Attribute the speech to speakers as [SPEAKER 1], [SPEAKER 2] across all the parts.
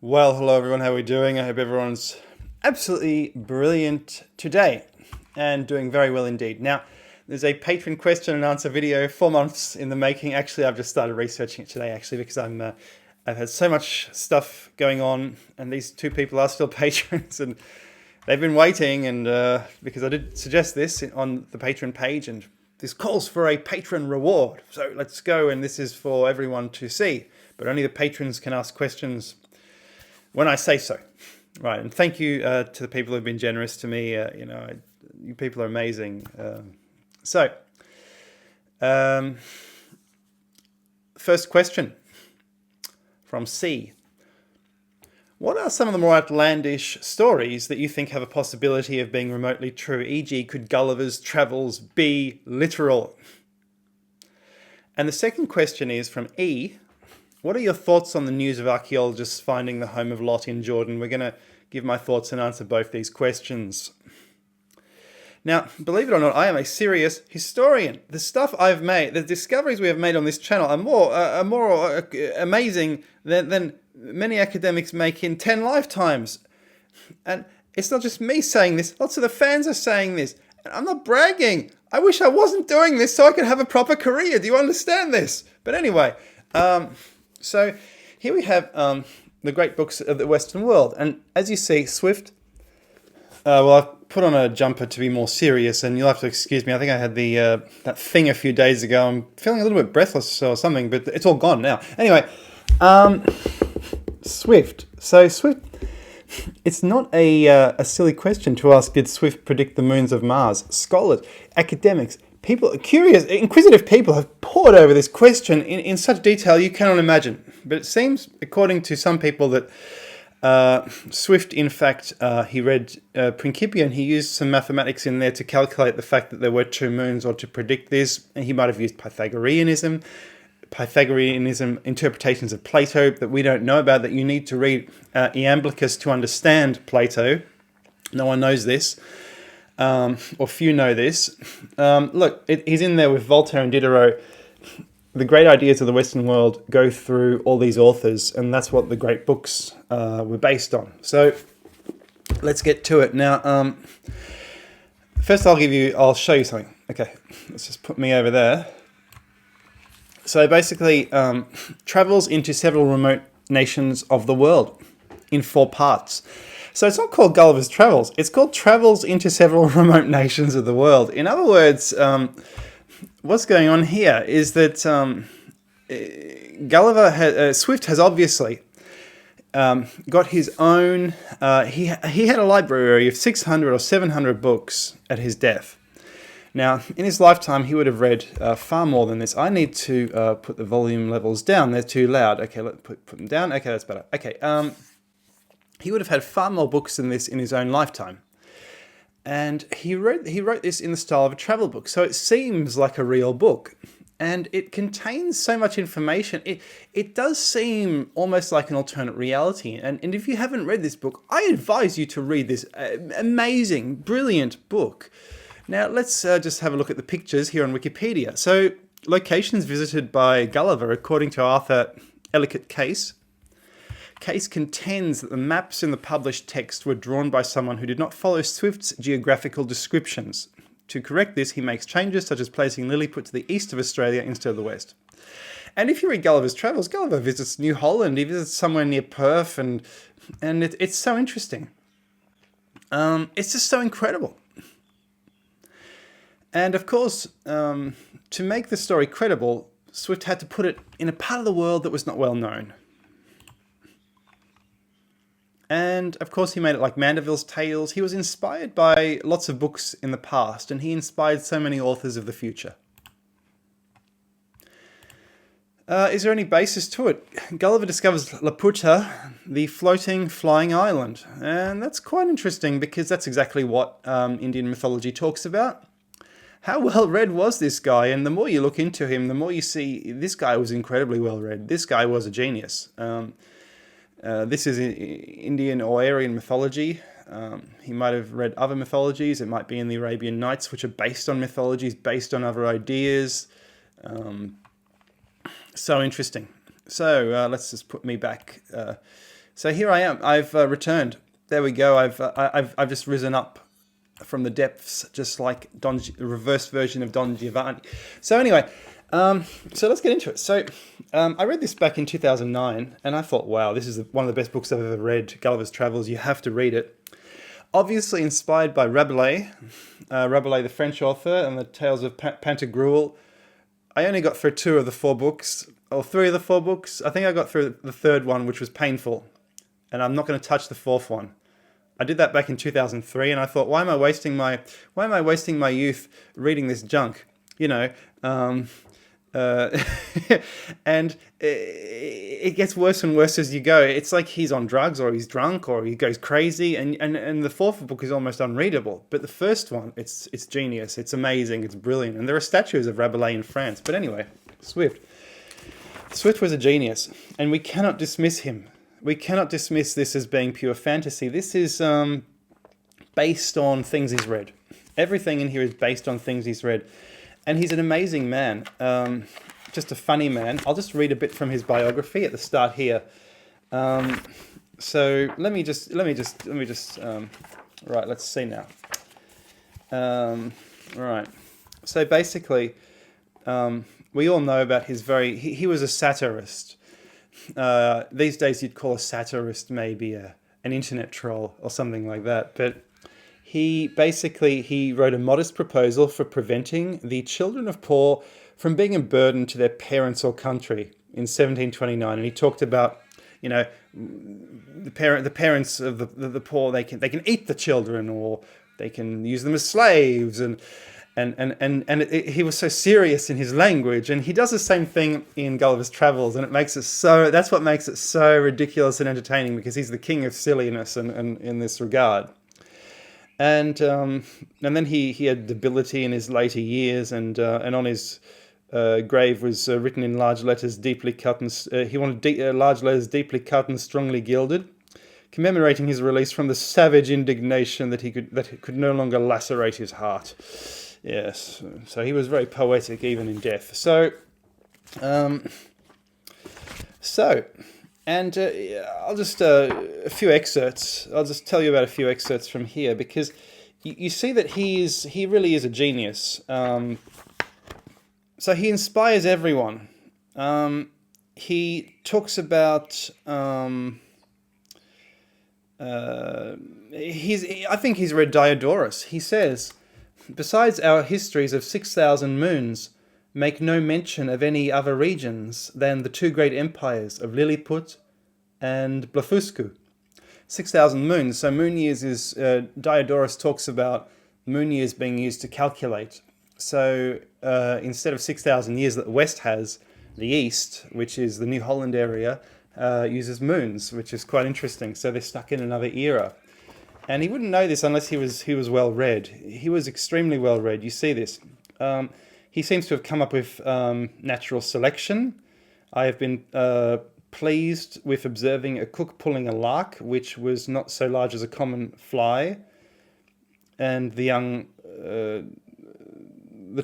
[SPEAKER 1] Well, hello everyone, how are we doing? I hope everyone's absolutely brilliant today and doing very well indeed. Now, there's a Patron question and answer video 4 months in the making. Actually, I've just started researching it today actually because I've had so much stuff going on and these two people are still patrons and they've been waiting and because I did suggest this on the Patron page and this calls for a patron reward. So let's go, and this is for everyone to see, but only the patrons can ask questions when I say so. Right, and thank you to the people who've been generous to me. You people are amazing. First question from C. What are some of the more outlandish stories that you think have a possibility of being remotely true? E.g., could Gulliver's travels be literal? And the second question is from E. What are your thoughts on the news of archaeologists finding the home of Lot in Jordan? We're going to give my thoughts and answer both these questions. Now, believe it or not, I am a serious historian. The stuff I've made, the discoveries we have made on this channel are more amazing than many academics make in 10 lifetimes. And it's not just me saying this, lots of the fans are saying this. And I'm not bragging. I wish I wasn't doing this so I could have a proper career. Do you understand this? But anyway, so here we have the great books of the Western world. And as you see, Swift, I've put on a jumper to be more serious, and you'll have to excuse me. I think I had that thing a few days ago. I'm feeling a little bit breathless or something, but it's all gone now. Anyway, Swift. So Swift, it's not a silly question to ask, did Swift predict the moons of Mars? Scholars, academics, people, curious, inquisitive people have pored over this question in such detail you cannot imagine. But it seems, according to some people, that Swift, in fact, he read Principia and he used some mathematics in there to calculate the fact that there were two moons, or to predict this. And he might have used Pythagoreanism interpretations of Plato that we don't know about, that you need to read Iamblichus to understand Plato. No one knows this. Or few know this. Look, he's in there with Voltaire and Diderot. The great ideas of the Western world go through all these authors, and that's what the great books were based on. So let's get to it. Now, first I'll show you something. Okay, let's just put me over there. So basically, travels into several remote nations of the world in 4 parts. So it's not called Gulliver's Travels. It's called Travels into Several Remote Nations of the World. In other words, what's going on here is that Swift has obviously got his own. He had a library of 600 or 700 books at his death. Now, in his lifetime, he would have read far more than this. I need to put the volume levels down. They're too loud. Okay, let's put them down. Okay, that's better. Okay. He would have had far more books than this in his own lifetime. And he wrote this in the style of a travel book. So it seems like a real book. And it contains so much information. It does seem almost like an alternate reality. And if you haven't read this book, I advise you to read this amazing, brilliant book. Now, let's just have a look at the pictures here on Wikipedia. So, locations visited by Gulliver, according to Arthur Ellicott Case. Case contends that the maps in the published text were drawn by someone who did not follow Swift's geographical descriptions. To correct this, he makes changes such as placing Lilliput to the east of Australia instead of the west. And if you read Gulliver's Travels, Gulliver visits New Holland, he visits somewhere near Perth, and it's so interesting. It's just so incredible. And of course, to make the story credible, Swift had to put it in a part of the world that was not well known. And of course, he made it like Mandeville's Tales. He was inspired by lots of books in the past, and he inspired so many authors of the future. Is there any basis to it? Gulliver discovers Laputa, the floating, flying island. And that's quite interesting because that's exactly what Indian mythology talks about. How well read was this guy? And the more you look into him, the more you see this guy was incredibly well read. This guy was a genius. This is Indian or Aryan mythology. He might have read other mythologies. It might be in the Arabian Nights, which are based on mythologies, based on other ideas. So interesting. So let's just put me back. So here I am. I've returned. There we go. I've just risen up from the depths, just like the reverse version of Don Giovanni. So anyway, so let's get into it. So I read this back in 2009, and I thought, wow, this is one of the best books I've ever read. Gulliver's Travels. You have to read it. Obviously inspired by Rabelais, the French author, and the Tales of Pantagruel. I only got through 2 of the 4 books, or 3 of the 4 books. I think I got through the 3rd one, which was painful, and I'm not going to touch the 4th one. I did that back in 2003, and I thought, why am I wasting my youth reading this junk? You know, and it gets worse and worse as you go. It's like he's on drugs, or he's drunk, or he goes crazy, and the 4th book is almost unreadable. But the first one, it's genius, it's amazing, it's brilliant, and there are statues of Rabelais in France. But anyway, Swift was a genius, and we cannot dismiss him. We cannot dismiss this as being pure fantasy. This is based on things he's read. Everything in here is based on things he's read. And he's an amazing man, just a funny man. I'll just read a bit from his biography at the start here. So let me just, right, let's see now. Right. So basically, we all know about his he was a satirist. These days you'd call a satirist maybe an internet troll or something like that. But he wrote a modest proposal for preventing the children of poor from being a burden to their parents or country in 1729. And he talked about, you know, the parents of the poor, they can eat the children, or they can use them as slaves, and he was so serious in his language, and he does the same thing in Gulliver's Travels, and that's what makes it so ridiculous and entertaining, because he's the king of silliness and in this regard. And then he had debility in his later years, and on his grave was written in large letters, deeply cut, and he wanted large letters deeply cut and strongly gilded, commemorating his release from the savage indignation that could no longer lacerate his heart. Yes, so he was very poetic even in death. And I'll just a few excerpts. I'll just tell you about a few excerpts from here, because you see that he really is a genius. So he inspires everyone. He talks about I think he's read Diodorus. He says, besides our histories of 6,000 moons, make no mention of any other regions than the 2 great empires of Lilliput and Blefuscu. 6,000 moons. So moon years is, Diodorus talks about moon years being used to calculate. So instead of 6,000 years that the West has, the East, which is the New Holland area, uses moons, which is quite interesting. So they're stuck in another era. And he wouldn't know this unless he was well read. He was extremely well read. You see this. He seems to have come up with natural selection. I have been pleased with observing a cook pulling a lark, which was not so large as a common fly, and the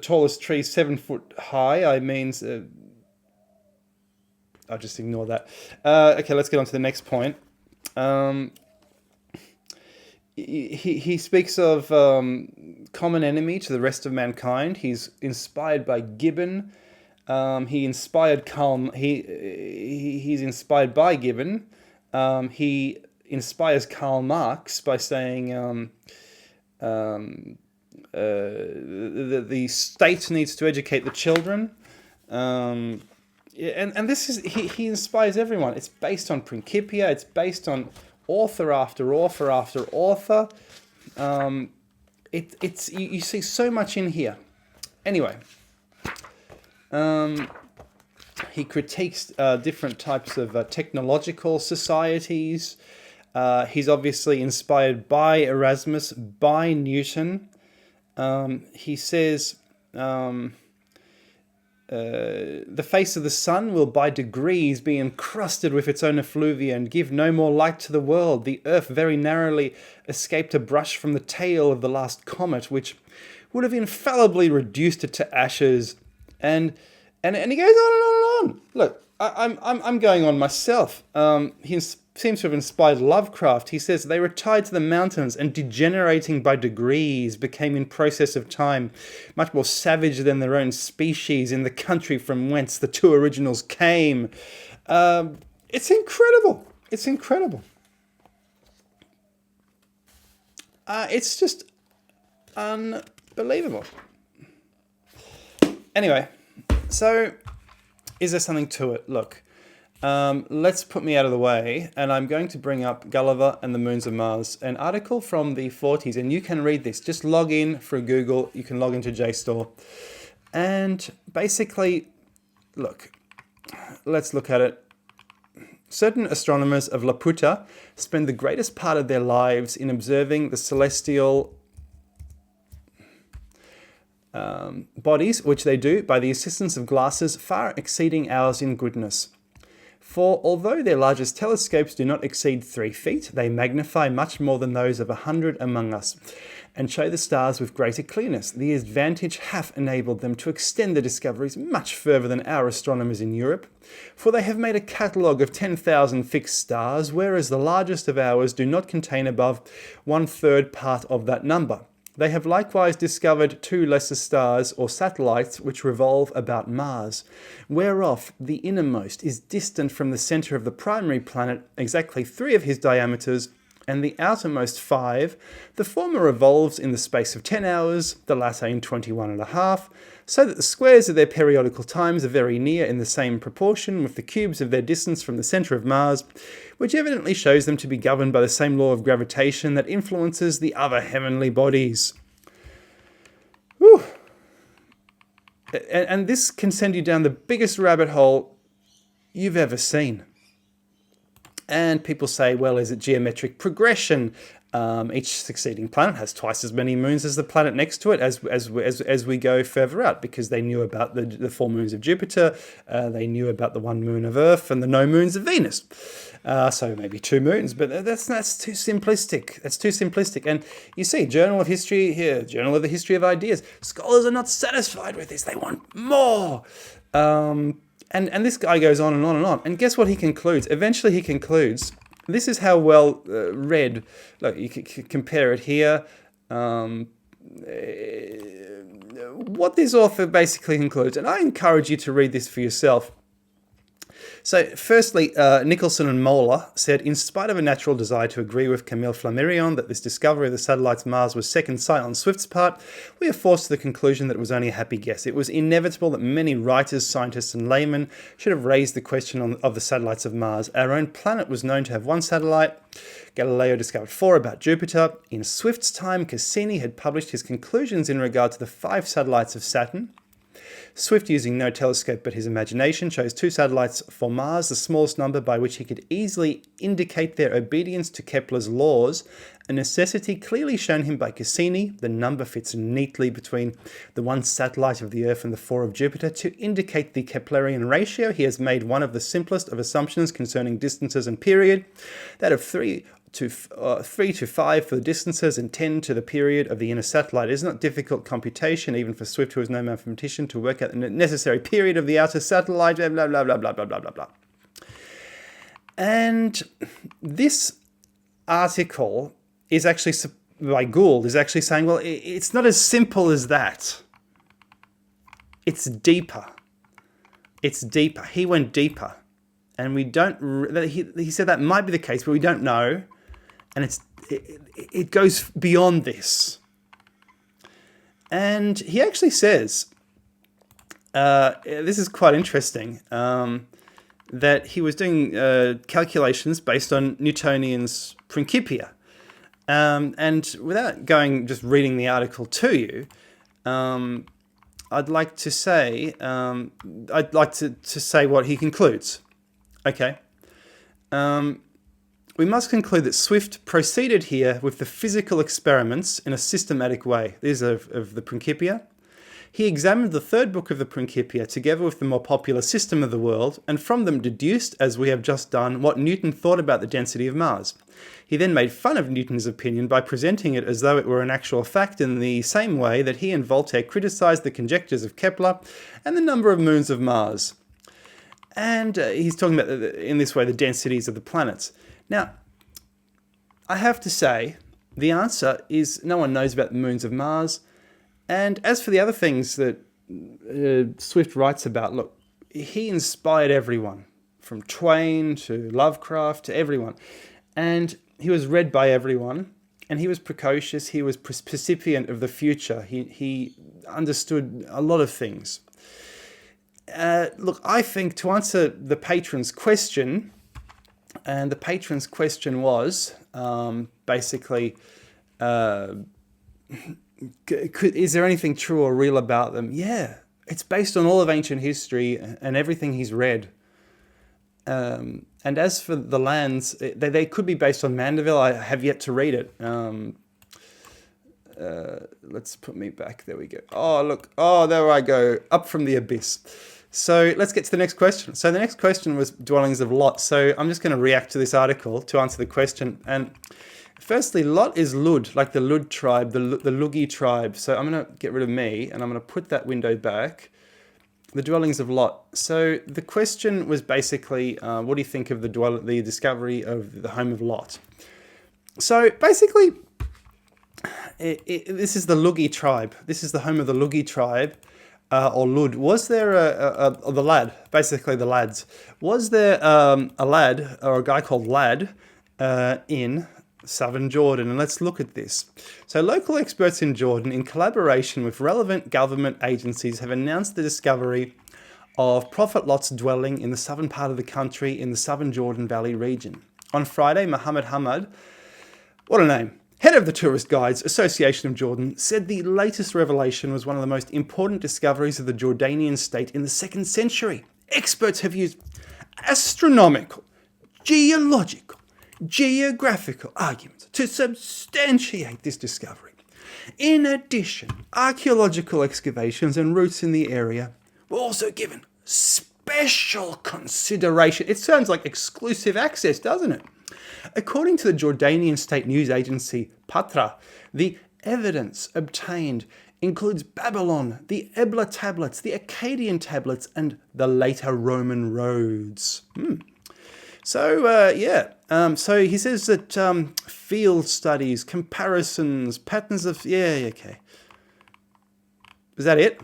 [SPEAKER 1] tallest tree 7 foot high. I'll just ignore that. Okay, let's get on to the next point. He speaks of common enemy to the rest of mankind. He's inspired by Gibbon. He's inspired by Gibbon. He inspires Karl Marx by saying the state needs to educate the children. And this is he inspires everyone. It's based on Principia. It's based on author after author after author. You see so much in here. Anyway, he critiques different types of technological societies. He's obviously inspired by Erasmus, by Newton. He says the face of the sun will by degrees be encrusted with its own effluvia and give no more light to the world. The earth very narrowly escaped a brush from the tail of the last comet, which would have infallibly reduced it to ashes. And he goes on and on and on. Look, I'm going on myself. Seems to have inspired Lovecraft. He says they retired to the mountains and, degenerating by degrees, became in process of time much more savage than their own species in the country from whence the two originals came. It's incredible. It's incredible. It's just unbelievable. Anyway, so is there something to it? Look. Let's put me out of the way, and I'm going to bring up Gulliver and the Moons of Mars, an article from the 40s, and you can read this. Just log in through Google. You can log into JSTOR. And basically, look, let's look at it. Certain astronomers of Laputa spend the greatest part of their lives in observing the celestial bodies, which they do by the assistance of glasses far exceeding ours in goodness. For although their largest telescopes do not exceed 3 feet, they magnify much more than those of 100 among us, and show the stars with greater clearness. The advantage hath enabled them to extend their discoveries much further than our astronomers in Europe, for they have made a catalogue of 10,000 fixed stars, whereas the largest of ours do not contain above 1/3 part of that number. They have likewise discovered 2 lesser stars or satellites which revolve about Mars, whereof the innermost is distant from the centre of the primary planet exactly 3 of his diameters, and the outermost 5. The former revolves in the space of 10 hours, the latter in 21.5, so that the squares of their periodical times are very near in the same proportion with the cubes of their distance from the centre of Mars, which evidently shows them to be governed by the same law of gravitation that influences the other heavenly bodies. Whew. And this can send you down the biggest rabbit hole you've ever seen. And people say, well, is it geometric progression? Each succeeding planet has twice as many moons as the planet next to it as we go further out, because they knew about the 4 moons of Jupiter, they knew about the 1 moon of Earth and the no moons of Venus. So maybe 2 moons, but that's too simplistic. That's too simplistic. And you see, Journal of History here, Journal of the History of Ideas. Scholars are not satisfied with this. They want more. And this guy goes on and on and on. And guess what he concludes? Eventually he concludes, this is how well read. Look, you can compare it here. What this author basically concludes, and I encourage you to read this for yourself. So, firstly, Nicholson and Moeller said, in spite of a natural desire to agree with Camille Flammarion that this discovery of the satellites Mars was second sight on Swift's part, we are forced to the conclusion that it was only a happy guess. It was inevitable that many writers, scientists, and laymen should have raised the question of the satellites of Mars. Our own planet was known to have 1 satellite. Galileo discovered 4 about Jupiter. In Swift's time, Cassini had published his conclusions in regard to the 5 satellites of Saturn. Swift, using no telescope but his imagination, chose 2 satellites for Mars, the smallest number by which he could easily indicate their obedience to Kepler's laws, a necessity clearly shown him by Cassini. The number fits neatly between the 1 satellite of the Earth and the 4 of Jupiter. To indicate the Keplerian ratio, he has made one of the simplest of assumptions concerning distances and period, that of 3 to 5 for the distances and 10 to the period of the inner satellite. It is not difficult computation, even for Swift, who is no mathematician, to work out the necessary period of the outer satellite, blah, blah, blah, blah, blah, blah, blah, blah, blah. And this article is actually, by Gould, is actually saying, well, it's not as simple as that. It's deeper. It's deeper. He went deeper. And we don't, he said that might be the case, but we don't know. And it goes beyond this. And he actually says, this is quite interesting, that he was doing calculations based on Newtonian's Principia. And without just reading the article to you, I'd like to say, to say what he concludes. Okay. We must conclude that Swift proceeded here with the physical experiments in a systematic way. These are of the Principia. He examined the 3rd book of the Principia together with the more popular system of the world, and from them deduced, as we have just done, what Newton thought about the density of Mars. He then made fun of Newton's opinion by presenting it as though it were an actual fact, in the same way that he and Voltaire criticised the conjectures of Kepler and the number of moons of Mars. And he's talking about, in this way, the densities of the planets. Now, I have to say, the answer is no one knows about the moons of Mars. And as for the other things that Swift writes about, look, he inspired everyone, from Twain to Lovecraft to everyone. And he was read by everyone. And he was precocious. He was percipient of the future. He understood a lot of things. Look, I think to answer the patron's question, and the patron's question was basically, is there anything true or real about them? Yeah, it's based on all of ancient history and everything he's read. And as for the lands, they could be based on Mandeville. I have yet to read it. Let's put me back. There we go. Oh, look. Oh, there I go. Up from the abyss. So let's get to the next question. So the next question was dwellings of Lot. So I'm just going to react to this article to answer the question. And firstly, Lot is Lud, like the Lud tribe, the Lugi tribe. So I'm going to get rid of me, and I'm going to put that window back. The dwellings of Lot. So the question was basically, what do you think of the discovery of the home of Lot? So basically, this is the Lugi tribe. This is the home of the Lugi tribe, or Lud. Was there the lad? Basically, the lads. Was there a lad or a guy called Lad in southern Jordan? And let's look at this. So local experts in Jordan, in collaboration with relevant government agencies, have announced the discovery of Prophet Lot's dwelling in the southern part of the country in the southern Jordan Valley region. On Friday, Muhammad Hamad, what a name, head of the Tourist Guides Association of Jordan, said the latest revelation was one of the most important discoveries of the Jordanian state in the 2nd century. Experts have used astronomical, geological, geographical arguments to substantiate this discovery. In addition, archaeological excavations and routes in the area were also given special consideration. It sounds like exclusive access, doesn't it? According to the Jordanian state news agency Patron, the evidence obtained includes Babylon, the Ebla tablets, the Akkadian tablets, and the later Roman roads. So he says that field studies, comparisons, patterns of... Yeah, okay. Is that it?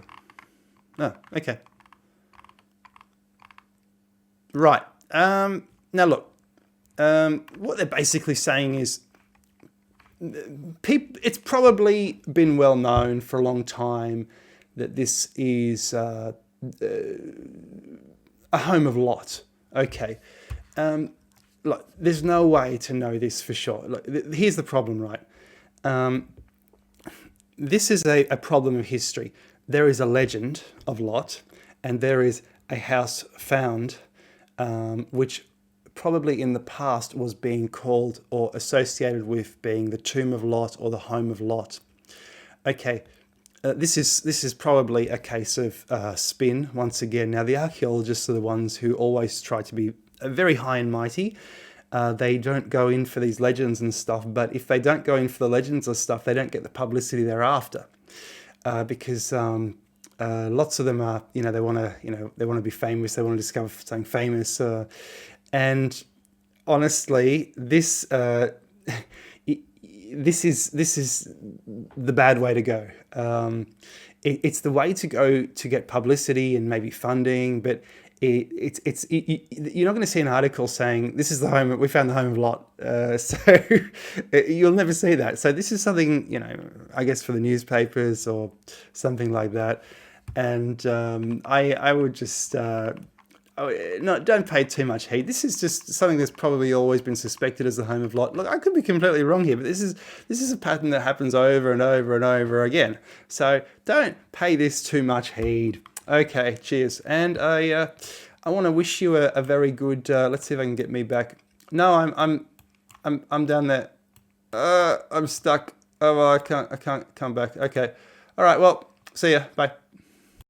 [SPEAKER 1] No, okay. Right. Now look, what they're basically saying is it's probably been well known for a long time that this is a home of Lot. Okay. Look, there's no way to know this for sure. Look, here's the problem, right? This is a problem of history. There is a legend of Lot, and there is a house found, which probably in the past was being called or associated with being the tomb of Lot or the home of Lot. Okay, this is probably a case of spin once again. Now, the archaeologists are the ones who always try to be very high and mighty. They don't go in for these legends and stuff, but if they don't go in for the legends and stuff, they don't get the publicity they're after. Because lots of them are, they want to be famous. They want to discover something famous. And honestly, this is the bad way to go. It's the way to go to get publicity and maybe funding, but you're not going to see an article saying this is the home, we found the home of Lot. So you'll never see that. So this is something, I guess for the newspapers or something like that. And I would just don't pay too much heed. This is just something that's probably always been suspected as the home of Lot. Look, I could be completely wrong here, but this is a pattern that happens over and over and over again. So don't pay this too much heed. Okay, cheers. And I want to wish you a very good. Let's see if I can get me back. No, I'm down there. I'm stuck. Oh, well, I can't come back. Okay. All right. Well, see ya. Bye.